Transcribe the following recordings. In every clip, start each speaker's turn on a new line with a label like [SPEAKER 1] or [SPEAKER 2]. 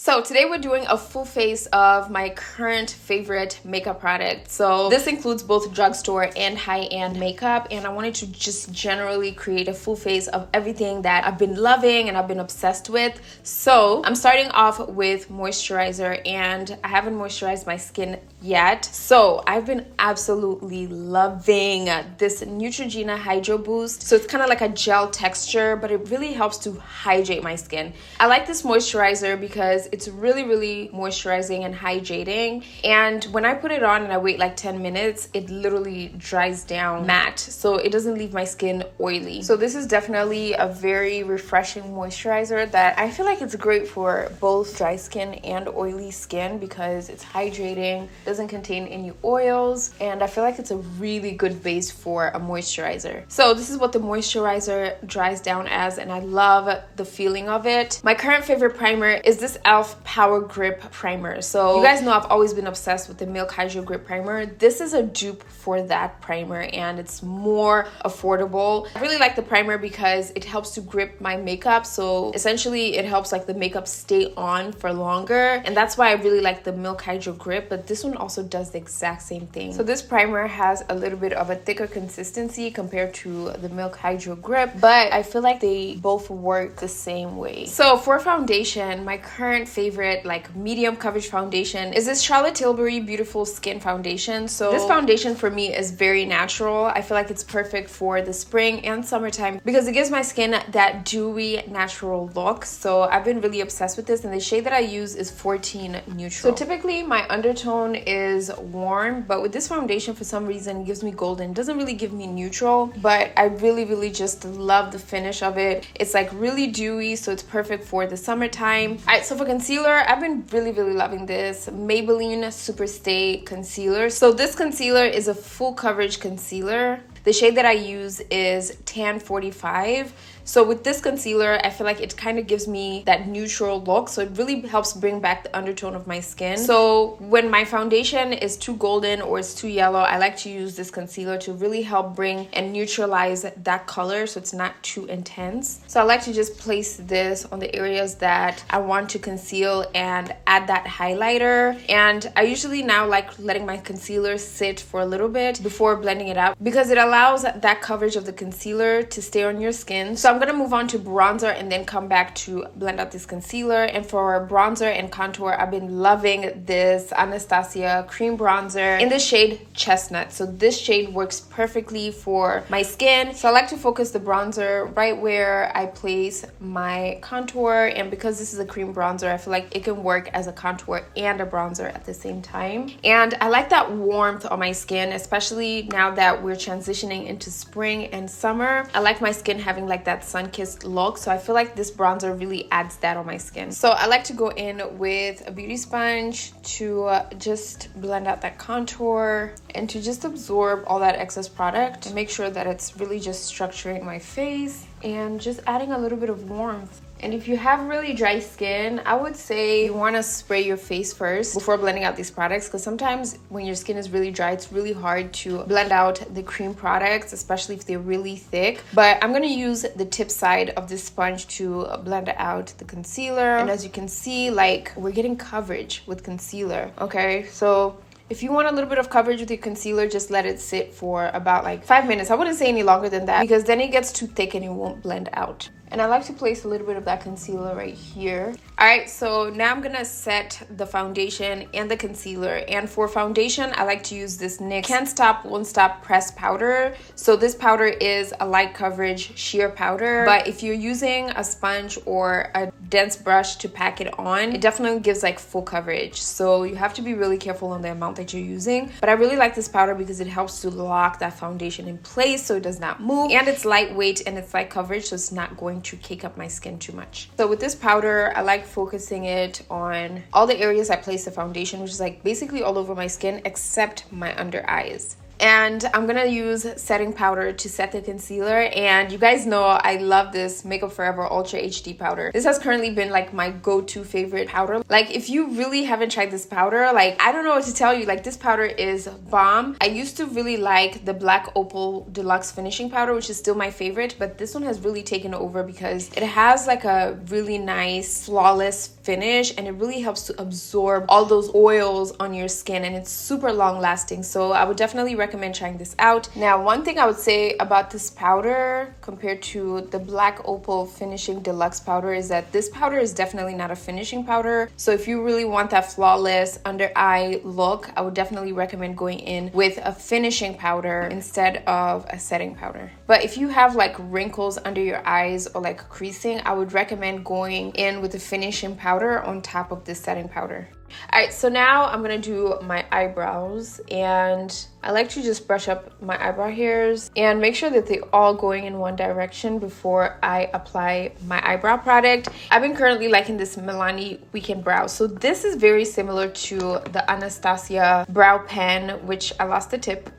[SPEAKER 1] So today we're doing a full face of my current favorite makeup product. So this includes both drugstore and high-end makeup, and I wanted to just generally create a full face of everything that I've been loving and I've been obsessed with. So I'm starting off with moisturizer, and I haven't moisturized my skin yet. So I've been absolutely loving this Neutrogena Hydro Boost. So it's kind of like a gel texture, but it really helps to hydrate my skin. I like this moisturizer because it's really moisturizing and hydrating, and when I put it on and I wait like 10 minutes, it literally dries down matte, so it doesn't leave my skin oily. So this is definitely a very refreshing moisturizer that I feel like it's great for both dry skin and oily skin because it's hydrating, doesn't contain any oils, and I feel like it's a really good base for a moisturizer. So this is what the moisturizer dries down as, and I love the feeling of it. My current favorite primer is this e.l.f. Power Grip Primer. So you guys know I've always been obsessed with the Milk Hydro Grip Primer. This is a dupe for that primer, and it's more affordable. I really like the primer because it helps to grip my makeup. So essentially it helps like the makeup stay on for longer, and that's why I really like the Milk Hydro Grip, but this one also does the exact same thing. So this primer has a little bit of a thicker consistency compared to the Milk Hydro Grip, but I feel like they both work the same way. So for foundation, my current favorite like medium coverage foundation is this Charlotte Tilbury Beautiful Skin Foundation. So this foundation for me is very natural. I feel like it's perfect for the spring and summertime because it gives my skin that dewy natural look. So I've been really obsessed with this, and the shade that I use is 14 Neutral. So typically my undertone is warm, but with this foundation for some reason it gives me golden. It doesn't really give me neutral, but I really just love the finish of it. It's like really dewy, so it's perfect for the summertime. All right, so for concealer, I've been really loving this Maybelline Super Stay Concealer. So this concealer is a full coverage concealer. The shade that I use is Tan 45. So with this concealer, I feel like it kind of gives me that neutral look. So it really helps bring back the undertone of my skin. So when my foundation is too golden or it's too yellow, I like to use this concealer to really help bring and neutralize that color so it's not too intense. So I like to just place this on the areas that I want to conceal and add that highlighter. And I usually now like letting my concealer sit for a little bit before blending it out because it allows that coverage of the concealer to stay on your skin. So I'm going to move on to bronzer and then come back to blend out this concealer. And for bronzer and contour, I've been loving this Anastasia cream bronzer in the shade Chestnut. So this shade works perfectly for my skin. So I like to focus the bronzer right where I place my contour, and because this is a cream bronzer, I feel like it can work as a contour and a bronzer at the same time. And I like that warmth on my skin, especially now that we're transitioning into spring and summer. I like my skin having like that sun-kissed look, so I feel like this bronzer really adds that on my skin. So I like to go in with a beauty sponge to just blend out that contour and to just absorb all that excess product and make sure that it's really just structuring my face and just adding a little bit of warmth. And if you have really dry skin, I would say you want to spray your face first before blending out these products, because sometimes when your skin is really dry, it's really hard to blend out the cream products, especially if they're really thick. But I'm going to use the tip side of this sponge to blend out the concealer. And as you can see, like, we're getting coverage with concealer. Okay, so if you want a little bit of coverage with your concealer, just let it sit for about like 5 minutes. I wouldn't say any longer than that because then it gets too thick and it won't blend out. And I like to place a little bit of that concealer right here. All right, so now I'm gonna set the foundation and the concealer. And for foundation, I like to use this NYX Can't Stop, Won't Stop Pressed Powder. So this powder is a light coverage sheer powder, but if you're using a sponge or a dense brush to pack it on, it definitely gives like full coverage. So you have to be really careful on the amount that you're using. But I really like this powder because it helps to lock that foundation in place so it does not move. And it's lightweight and it's light coverage, so it's not going to cake up my skin too much. So with this powder, I like focusing it on all the areas I place the foundation, which is like basically all over my skin except my under eyes. And I'm gonna use setting powder to set the concealer. And you guys know I love this Makeup Forever Ultra HD powder. This has currently been like my go-to favorite powder. Like, if you really haven't tried this powder, like, I don't know what to tell you. Like, this powder is bomb. I used to really like the Black Opal Deluxe Finishing Powder, which is still my favorite, but this one has really taken over because it has like a really nice, flawless finish, and it really helps to absorb all those oils on your skin, and it's super long lasting. So I would definitely recommend trying this out. Now, one thing I would say about this powder compared to the Black Opal Finishing Deluxe powder is that this powder is definitely not a finishing powder. So if you really want that flawless under eye look, I would definitely recommend going in with a finishing powder instead of a setting powder. But if you have like wrinkles under your eyes or like creasing, I would recommend going in with a finishing powder on top of this setting powder. All right, so now I'm gonna do my eyebrows, and I like to just brush up my eyebrow hairs and make sure that they're all going in one direction before I apply my eyebrow product. I've been currently liking this Milani Weekend Brow. So this is very similar to the Anastasia brow pen, which I lost the tip.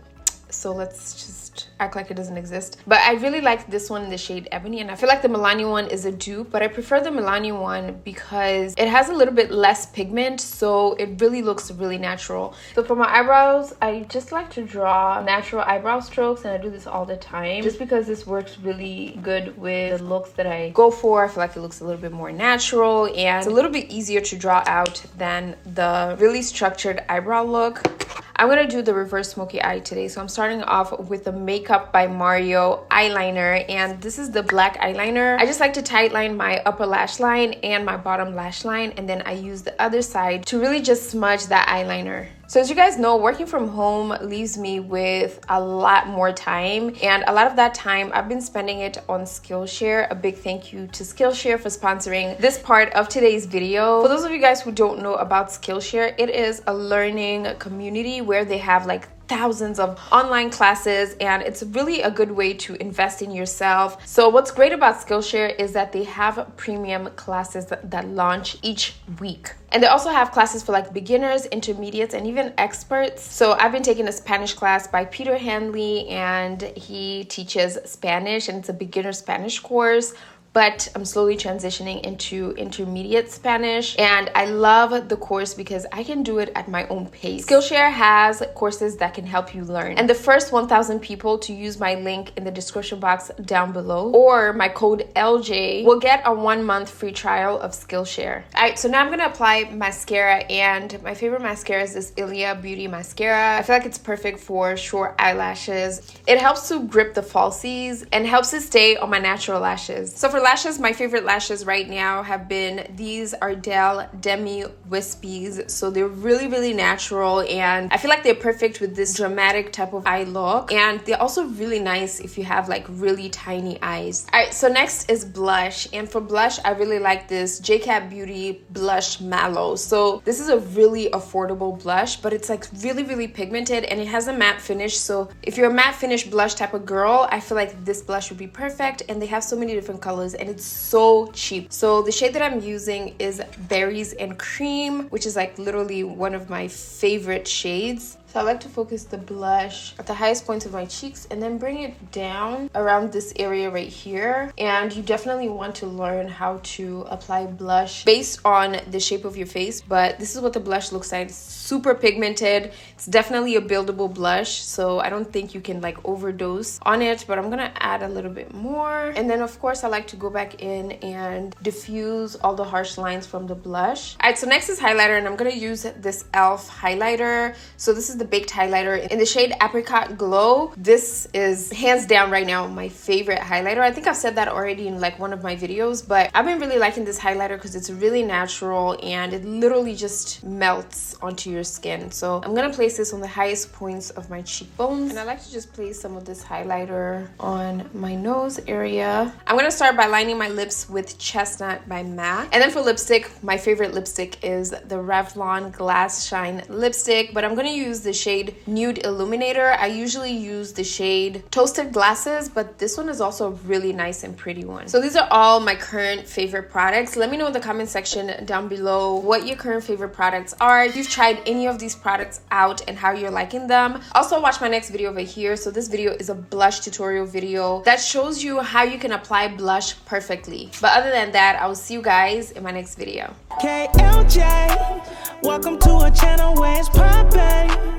[SPEAKER 1] So let's just act like it doesn't exist. But I really like this one in the shade Ebony, and I feel like the Milani one is a dupe, but I prefer the Milani one because it has a little bit less pigment, so it really looks really natural. So for my eyebrows, I just like to draw natural eyebrow strokes, and I do this all the time just because this works really good with the looks that I go for. I feel like it looks a little bit more natural, and it's a little bit easier to draw out than the really structured eyebrow look. I'm gonna do the reverse smoky eye today. So I'm starting off with the Makeup by Mario eyeliner, and this is the black eyeliner. I just like to tightline my upper lash line and my bottom lash line, and then I use the other side to really just smudge that eyeliner. So as you guys know, working from home leaves me with a lot more time, and a lot of that time I've been spending it on Skillshare. A big thank you to Skillshare for sponsoring this part of today's video. For those of you guys who don't know about Skillshare, it is a learning community where they have like thousands of online classes, and it's really a good way to invest in yourself. So what's great about Skillshare is that they have premium classes that launch each week. And they also have classes for like beginners, intermediates, and even experts. So I've been taking a Spanish class by Peter Hanley, and he teaches Spanish, and it's a beginner Spanish course. But I'm slowly transitioning into intermediate Spanish, and I love the course because I can do it at my own pace. Skillshare has courses that can help you learn, and the first 1,000 people to use my link in the description box down below or my code LJ will get a 1-month free trial of Skillshare. All right, so now I'm gonna apply mascara, and my favorite mascara is this ILIA Beauty Mascara. I feel like it's perfect for short eyelashes. It helps to grip the falsies and helps to stay on my natural lashes. So for lashes, my favorite lashes right now have been these Ardell Demi Wispies. So they're really, really natural, and I feel like they're perfect with this dramatic type of eye look, and they're also really nice if you have like really tiny eyes. All right, so next is blush, and for blush, I really like this J.Cat Beauty Blush-Mallow. So this is a really affordable blush, but it's like really, really pigmented, and it has a matte finish. So if you're a matte finish blush type of girl, I feel like this blush would be perfect, and they have so many different colors, and it's so cheap. So the shade that I'm using is Berries and Cream, which is like literally one of my favorite shades. So I like to focus the blush at the highest points of my cheeks and then bring it down around this area right here. And you definitely want to learn how to apply blush based on the shape of your face. But this is what the blush looks like. It's super pigmented. It's definitely a buildable blush. So I don't think you can like overdose on it, but I'm gonna add a little bit more. And then of course I like to go back in and diffuse all the harsh lines from the blush. All right, so next is highlighter, and I'm gonna use this e.l.f. highlighter. So this is the baked highlighter in the shade Apricot Glow. This is hands down right now my favorite highlighter. I think I've said that already in like one of my videos, but I've been really liking this highlighter because it's really natural and it literally just melts onto your skin. So I'm gonna place this on the highest points of my cheekbones, and I like to just place some of this highlighter on my nose area. I'm gonna start by lining my lips with Chestnut by MAC, and then for lipstick, my favorite lipstick is the Revlon Glass Shine lipstick, but I'm gonna use the shade Nude Illuminator. I usually use the shade Toasted Glasses, but this one is also a really nice and pretty one. So these are all my current favorite products. Let me know in the comment section down below what your current favorite products are, if you've tried any of these products out and how you're liking them. Also watch my next video over here. So this video is a blush tutorial video that shows you how you can apply blush perfectly. But other than that, I will see you guys in my next video.
[SPEAKER 2] KLJ, welcome to a channel where it's poppin'.